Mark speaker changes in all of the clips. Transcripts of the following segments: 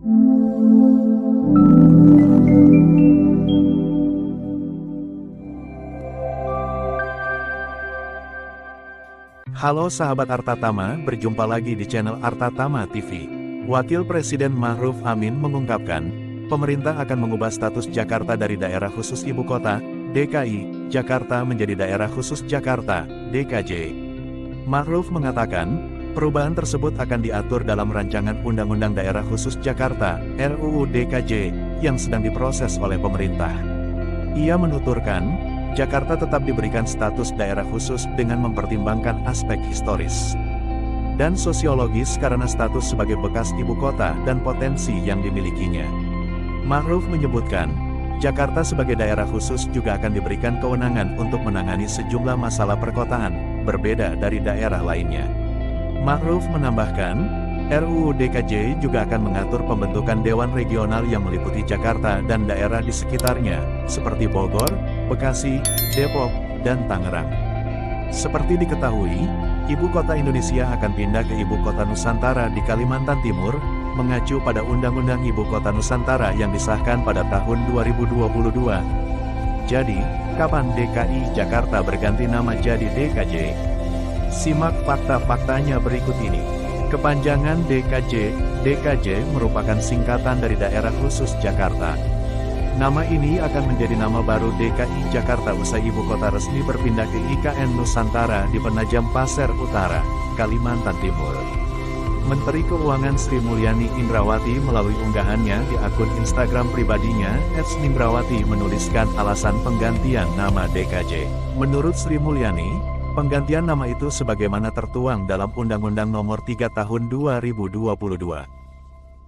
Speaker 1: Halo sahabat Arta Tama, berjumpa lagi di channel Arta Tama TV. Wakil Presiden Ma'ruf Amin mengungkapkan, pemerintah akan mengubah status Jakarta dari daerah khusus ibu kota, DKI, Jakarta menjadi daerah khusus Jakarta, DKJ. Ma'ruf mengatakan, perubahan tersebut akan diatur dalam rancangan Undang-Undang Daerah Khusus Jakarta, RUU DKJ, yang sedang diproses oleh pemerintah. Ia menuturkan, Jakarta tetap diberikan status daerah khusus dengan mempertimbangkan aspek historis dan sosiologis karena status sebagai bekas ibu kota dan potensi yang dimilikinya. Ma'ruf menyebutkan, Jakarta sebagai daerah khusus juga akan diberikan kewenangan untuk menangani sejumlah masalah perkotaan, berbeda dari daerah lainnya. Ma'ruf menambahkan, RUU DKJ juga akan mengatur pembentukan Dewan Regional yang meliputi Jakarta dan daerah di sekitarnya, seperti Bogor, Bekasi, Depok, dan Tangerang. Seperti diketahui, Ibu Kota Indonesia akan pindah ke Ibu Kota Nusantara di Kalimantan Timur, mengacu pada Undang-Undang Ibu Kota Nusantara yang disahkan pada tahun 2022. Jadi, kapan DKI Jakarta berganti nama jadi DKJ? Simak fakta-faktanya berikut ini. Kepanjangan DKJ merupakan singkatan dari Daerah Khusus Jakarta. Nama ini akan menjadi nama baru DKI Jakarta usai ibu kota resmi berpindah ke IKN Nusantara di Penajam Pasir Utara, Kalimantan Timur. Menteri Keuangan Sri Mulyani Indrawati melalui unggahannya di akun Instagram pribadinya, @Indrawati menuliskan alasan penggantian nama DKJ. Menurut Sri Mulyani, penggantian nama itu sebagaimana tertuang dalam Undang-Undang Nomor 3 Tahun 2022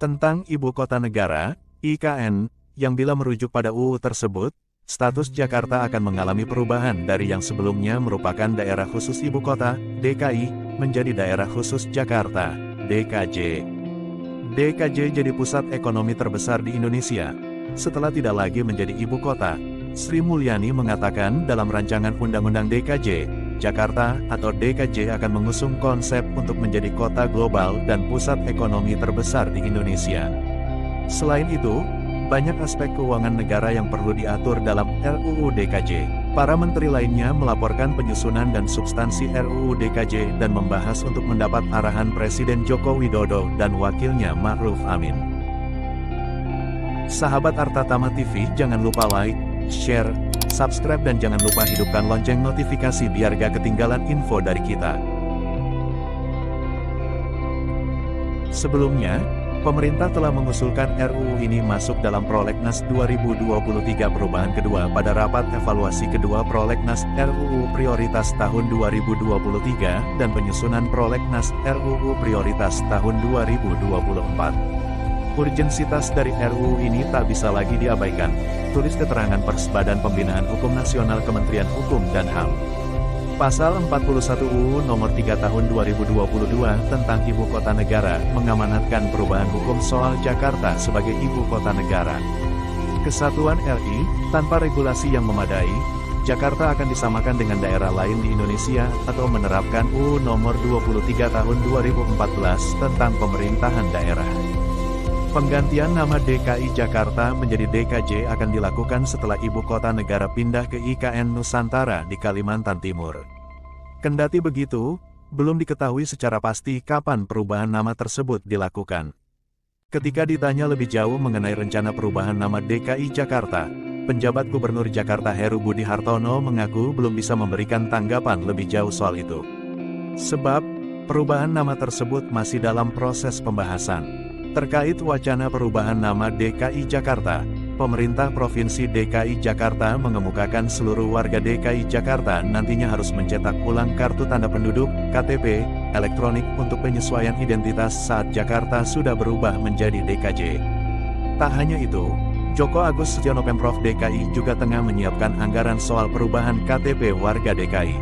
Speaker 1: tentang Ibu Kota Negara, IKN, yang bila merujuk pada UU tersebut, status Jakarta akan mengalami perubahan dari yang sebelumnya merupakan daerah khusus ibu kota, DKI, menjadi daerah khusus Jakarta, DKJ. DKJ jadi pusat ekonomi terbesar di Indonesia, setelah tidak lagi menjadi ibu kota. Sri Mulyani mengatakan dalam rancangan Undang-Undang DKJ, Jakarta atau DKJ akan mengusung konsep untuk menjadi kota global dan pusat ekonomi terbesar di Indonesia. Selain itu, banyak aspek keuangan negara yang perlu diatur dalam RUU DKJ. Para menteri lainnya melaporkan penyusunan dan substansi RUU DKJ dan membahas untuk mendapat arahan Presiden Joko Widodo dan wakilnya Ma'ruf Amin. Sahabat Arta Tama TV, jangan lupa like, share, subscribe dan jangan lupa hidupkan lonceng notifikasi biar gak ketinggalan info dari kita. Sebelumnya, pemerintah telah mengusulkan RUU ini masuk dalam Prolegnas 2023 perubahan kedua pada rapat evaluasi kedua Prolegnas RUU Prioritas tahun 2023 dan penyusunan Prolegnas RUU Prioritas tahun 2024. Urgensitas dari RUU ini tak bisa lagi diabaikan, tulis keterangan pers Badan Pembinaan Hukum Nasional Kementerian Hukum dan HAM. Pasal 41 UU Nomor 3 Tahun 2022 tentang Ibu Kota Negara mengamanatkan perubahan hukum soal Jakarta sebagai Ibu Kota Negara. Kesatuan RI, tanpa regulasi yang memadai, Jakarta akan disamakan dengan daerah lain di Indonesia atau menerapkan UU Nomor 23 Tahun 2014 tentang pemerintahan daerah. Penggantian nama DKI Jakarta menjadi DKJ akan dilakukan setelah ibu kota negara pindah ke IKN Nusantara di Kalimantan Timur. Kendati begitu, belum diketahui secara pasti kapan perubahan nama tersebut dilakukan. Ketika ditanya lebih jauh mengenai rencana perubahan nama DKI Jakarta, penjabat Gubernur Jakarta Heru Budi Hartono mengaku belum bisa memberikan tanggapan lebih jauh soal itu. Sebab, perubahan nama tersebut masih dalam proses pembahasan. Terkait wacana perubahan nama DKI Jakarta, pemerintah Provinsi DKI Jakarta mengemukakan seluruh warga DKI Jakarta nantinya harus mencetak ulang kartu tanda penduduk, KTP, elektronik untuk penyesuaian identitas saat Jakarta sudah berubah menjadi DKJ. Tak hanya itu, Joko Agus Sutyono Pemprov DKI juga tengah menyiapkan anggaran soal perubahan KTP warga DKI.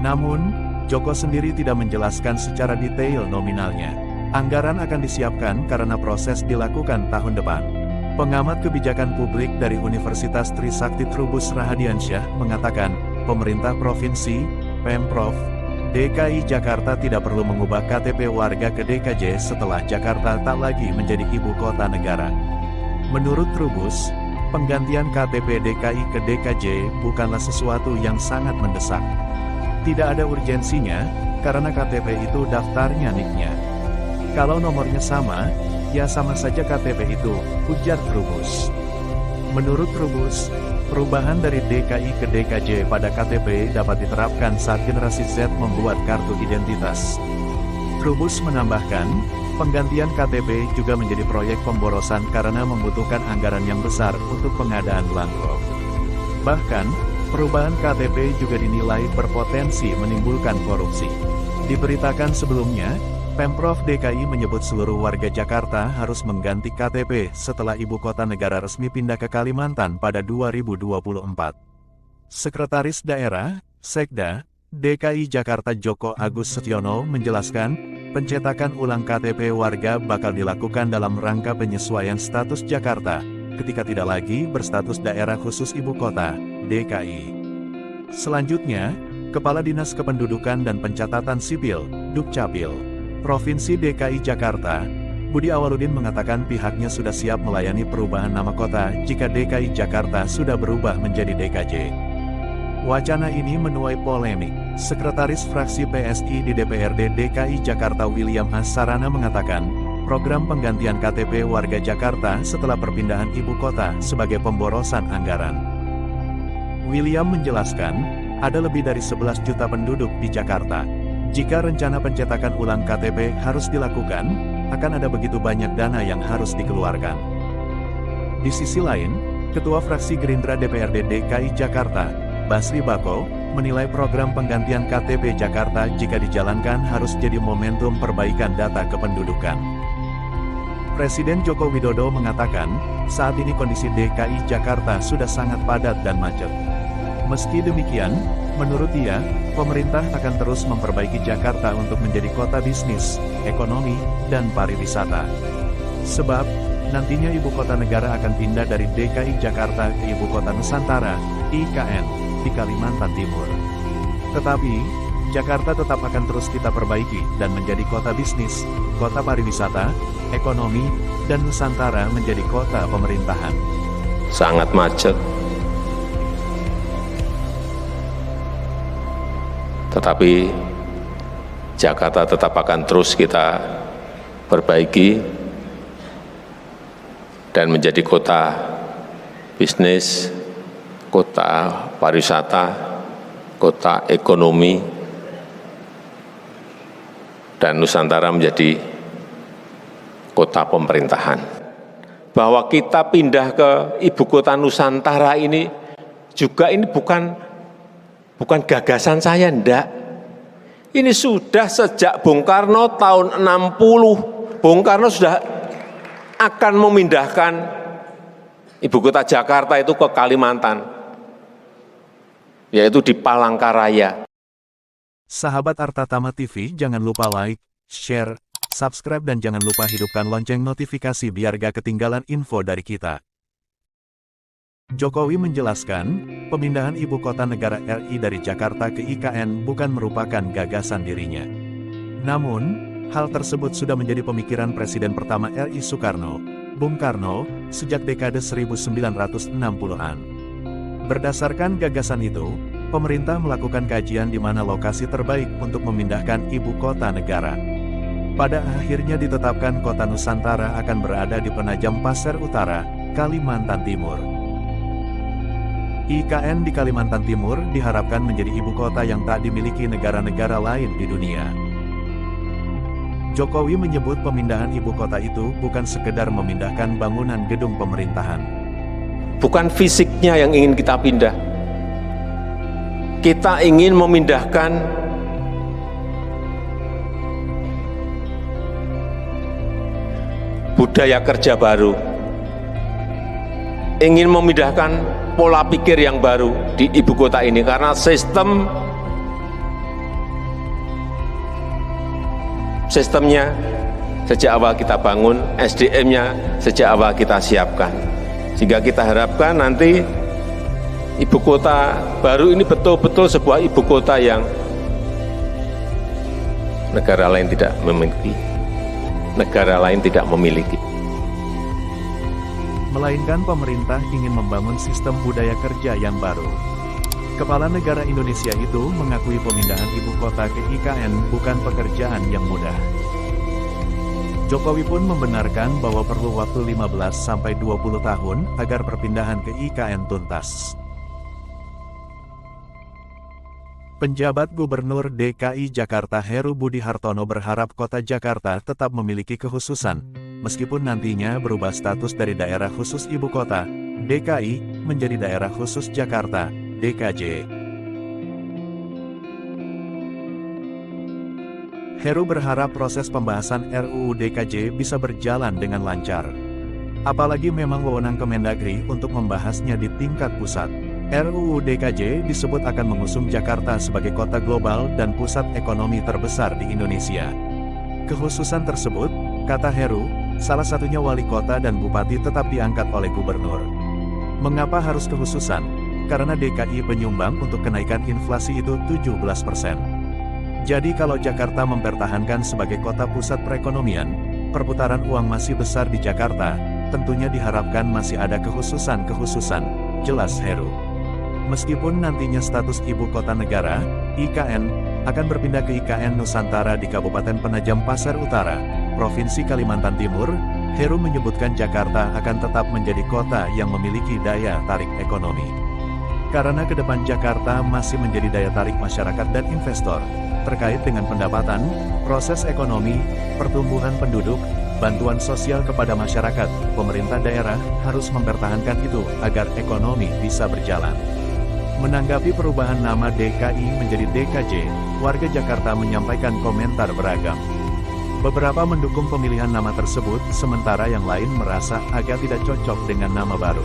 Speaker 1: Namun, Joko sendiri tidak menjelaskan secara detail nominalnya. Anggaran akan disiapkan karena proses dilakukan tahun depan. Pengamat kebijakan publik dari Universitas Trisakti Trubus Rahadiansyah mengatakan, pemerintah provinsi, Pemprov, DKI Jakarta tidak perlu mengubah KTP warga ke DKJ setelah Jakarta tak lagi menjadi ibu kota negara. Menurut Trubus, penggantian KTP DKI ke DKJ bukanlah sesuatu yang sangat mendesak. Tidak ada urgensinya, karena KTP itu daftarnya NIK-nya. Kalau nomornya sama, ya sama saja KTP itu, ujar Trubus. Menurut Trubus, perubahan dari DKI ke DKJ pada KTP dapat diterapkan saat generasi Z membuat kartu identitas. Trubus menambahkan, penggantian KTP juga menjadi proyek pemborosan karena membutuhkan anggaran yang besar untuk pengadaan belangko. Bahkan, perubahan KTP juga dinilai berpotensi menimbulkan korupsi. Diberitakan sebelumnya, Pemprov DKI menyebut seluruh warga Jakarta harus mengganti KTP setelah ibu kota negara resmi pindah ke Kalimantan pada 2024. Sekretaris Daerah, Sekda, DKI Jakarta Joko Agus Setiono menjelaskan, pencetakan ulang KTP warga bakal dilakukan dalam rangka penyesuaian status Jakarta, ketika tidak lagi berstatus daerah khusus ibu kota, DKI. Selanjutnya, Kepala Dinas Kependudukan dan Pencatatan Sipil, Dukcapil, Provinsi DKI Jakarta, Budi Awaludin mengatakan pihaknya sudah siap melayani perubahan nama kota jika DKI Jakarta sudah berubah menjadi DKJ. Wacana ini menuai polemik. Sekretaris Fraksi PSI di DPRD DKI Jakarta William Hasarana mengatakan, program penggantian KTP warga Jakarta setelah perpindahan ibu kota sebagai pemborosan anggaran. William menjelaskan, ada lebih dari 11 juta penduduk di Jakarta. Jika rencana pencetakan ulang KTP harus dilakukan, akan ada begitu banyak dana yang harus dikeluarkan. Di sisi lain, Ketua Fraksi Gerindra DPRD DKI Jakarta, Basri Bako, menilai program penggantian KTP Jakarta jika dijalankan harus jadi momentum perbaikan data kependudukan. Presiden Joko Widodo mengatakan, saat ini kondisi DKI Jakarta sudah sangat padat dan macet. Meski demikian, menurut dia, pemerintah akan terus memperbaiki Jakarta untuk menjadi kota bisnis, ekonomi, dan pariwisata. Sebab, nantinya ibu kota negara akan pindah dari DKI Jakarta ke Ibu Kota Nusantara, IKN, di Kalimantan Timur. Tetapi, Jakarta tetap akan terus kita perbaiki dan menjadi kota bisnis, kota pariwisata, ekonomi, dan Nusantara menjadi kota pemerintahan.
Speaker 2: Sangat macet. Tetapi Jakarta tetap akan terus kita perbaiki dan menjadi kota bisnis, kota pariwisata, kota ekonomi, dan Nusantara menjadi kota pemerintahan. Bahwa kita pindah ke ibu kota Nusantara ini juga ini bukan gagasan saya, enggak. Ini sudah sejak Bung Karno tahun 60, Bung Karno sudah akan memindahkan ibu kota Jakarta itu ke Kalimantan, yaitu di Palangkaraya.
Speaker 1: Sahabat Artatama TV, jangan lupa like, share, subscribe, dan jangan lupa hidupkan lonceng notifikasi biar gak ketinggalan info dari kita. Jokowi menjelaskan, pemindahan ibu kota negara RI dari Jakarta ke IKN bukan merupakan gagasan dirinya. Namun, hal tersebut sudah menjadi pemikiran Presiden pertama RI Soekarno, Bung Karno, sejak dekade 1960-an. Berdasarkan gagasan itu, pemerintah melakukan kajian di mana lokasi terbaik untuk memindahkan ibu kota negara. Pada akhirnya ditetapkan kota Nusantara akan berada di Penajam Pasir Utara, Kalimantan Timur. IKN di Kalimantan Timur diharapkan menjadi ibu kota yang tak dimiliki negara-negara lain di dunia. Jokowi menyebut pemindahan ibu kota itu bukan sekedar memindahkan bangunan gedung pemerintahan.
Speaker 2: Bukan fisiknya yang ingin kita pindah. Kita ingin memindahkan budaya kerja baru. Ingin memindahkan pola pikir yang baru di ibu kota ini, karena sistemnya sejak awal kita bangun, SDM-nya sejak awal kita siapkan, sehingga kita harapkan nanti ibu kota baru ini betul-betul sebuah ibu kota yang negara lain tidak memiliki. Negara lain tidak memiliki.
Speaker 1: Melainkan pemerintah ingin membangun sistem budaya kerja yang baru. Kepala negara Indonesia itu mengakui pemindahan ibu kota ke IKN bukan pekerjaan yang mudah. Jokowi pun membenarkan bahwa perlu waktu 15-20 tahun agar perpindahan ke IKN tuntas. Penjabat Gubernur DKI Jakarta Heru Budi Hartono berharap kota Jakarta tetap memiliki kekhususan, meskipun nantinya berubah status dari daerah khusus ibu kota, DKI, menjadi daerah khusus Jakarta, DKJ. Heru berharap proses pembahasan RUU DKJ bisa berjalan dengan lancar. Apalagi memang wewenang Kemendagri untuk membahasnya di tingkat pusat. RUU DKJ disebut akan mengusung Jakarta sebagai kota global dan pusat ekonomi terbesar di Indonesia. Kekhususan tersebut, kata Heru, salah satunya wali kota dan bupati tetap diangkat oleh gubernur. Mengapa harus kekhususan? Karena DKI penyumbang untuk kenaikan inflasi itu 17%. Jadi kalau Jakarta mempertahankan sebagai kota pusat perekonomian, perputaran uang masih besar di Jakarta, tentunya diharapkan masih ada kekhususan-kekhususan, jelas Heru. Meskipun nantinya status ibu kota negara, IKN, akan berpindah ke IKN Nusantara di Kabupaten Penajam Pasar Utara, Provinsi Kalimantan Timur, Heru menyebutkan Jakarta akan tetap menjadi kota yang memiliki daya tarik ekonomi. Karena ke depan Jakarta masih menjadi daya tarik masyarakat dan investor, terkait dengan pendapatan, proses ekonomi, pertumbuhan penduduk, bantuan sosial kepada masyarakat, pemerintah daerah harus mempertahankan itu agar ekonomi bisa berjalan. Menanggapi perubahan nama DKI menjadi DKJ, warga Jakarta menyampaikan komentar beragam. Beberapa mendukung pemilihan nama tersebut, sementara yang lain merasa agak tidak cocok dengan nama baru.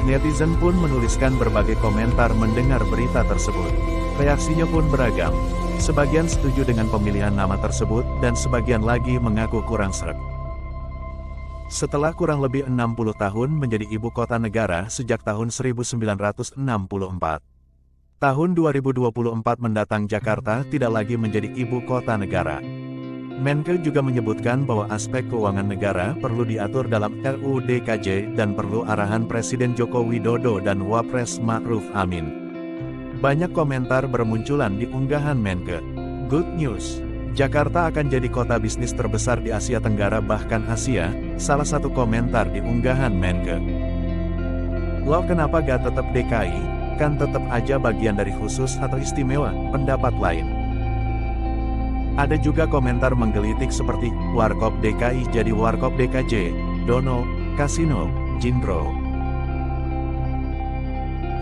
Speaker 1: Netizen pun menuliskan berbagai komentar mendengar berita tersebut. Reaksinya pun beragam. Sebagian setuju dengan pemilihan nama tersebut, dan sebagian lagi mengaku kurang sreg. Setelah kurang lebih 60 tahun menjadi ibu kota negara sejak tahun 1964. Tahun 2024 mendatang Jakarta tidak lagi menjadi ibu kota negara. Menkeu juga menyebutkan bahwa aspek keuangan negara perlu diatur dalam RUU DKJ dan perlu arahan Presiden Joko Widodo dan Wapres Ma'ruf Amin. Banyak komentar bermunculan di unggahan Menkeu. Good news. Jakarta akan jadi kota bisnis terbesar di Asia Tenggara bahkan Asia, salah satu komentar di unggahan Menkeu. Loh kenapa gak tetap DKI, kan tetap aja bagian dari khusus atau istimewa, pendapat lain. Ada juga komentar menggelitik seperti, Warkop DKI jadi Warkop DKJ, Dono, Kasino, Jindro.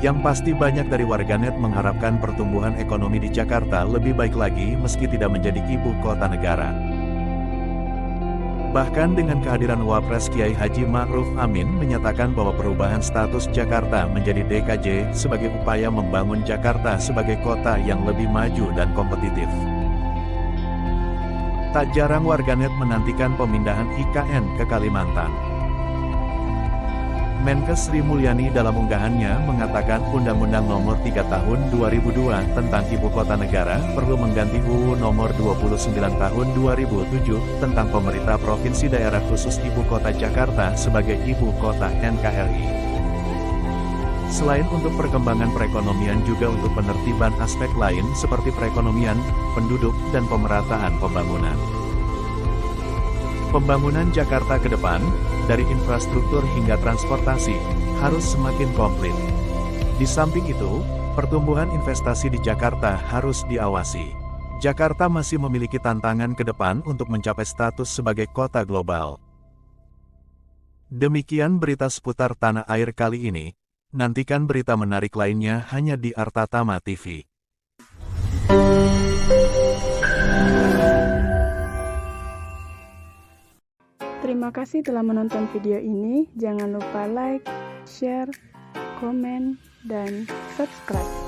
Speaker 1: Yang pasti banyak dari warganet mengharapkan pertumbuhan ekonomi di Jakarta lebih baik lagi meski tidak menjadi ibu kota negara. Bahkan dengan kehadiran Wapres Kiai Haji Ma'ruf Amin menyatakan bahwa perubahan status Jakarta menjadi DKJ sebagai upaya membangun Jakarta sebagai kota yang lebih maju dan kompetitif. Tak jarang warganet menantikan pemindahan IKN ke Kalimantan. Menkes Sri Mulyani dalam unggahannya mengatakan Undang-Undang Nomor 3 Tahun 2002 tentang Ibu Kota Negara perlu mengganti UU Nomor 29 Tahun 2007 tentang Pemerintah Provinsi Daerah Khusus Ibu Kota Jakarta sebagai Ibu Kota NKRI. Selain untuk perkembangan perekonomian juga untuk penertiban aspek lain seperti perekonomian, penduduk, dan pemerataan pembangunan. Pembangunan Jakarta ke depan, dari infrastruktur hingga transportasi, harus semakin komplit. Di samping itu, pertumbuhan investasi di Jakarta harus diawasi. Jakarta masih memiliki tantangan ke depan untuk mencapai status sebagai kota global. Demikian berita seputar tanah air kali ini. Nantikan berita menarik lainnya hanya di Arta Tama TV.
Speaker 3: Terima kasih telah menonton video ini. Jangan lupa like, share, komen, dan subscribe.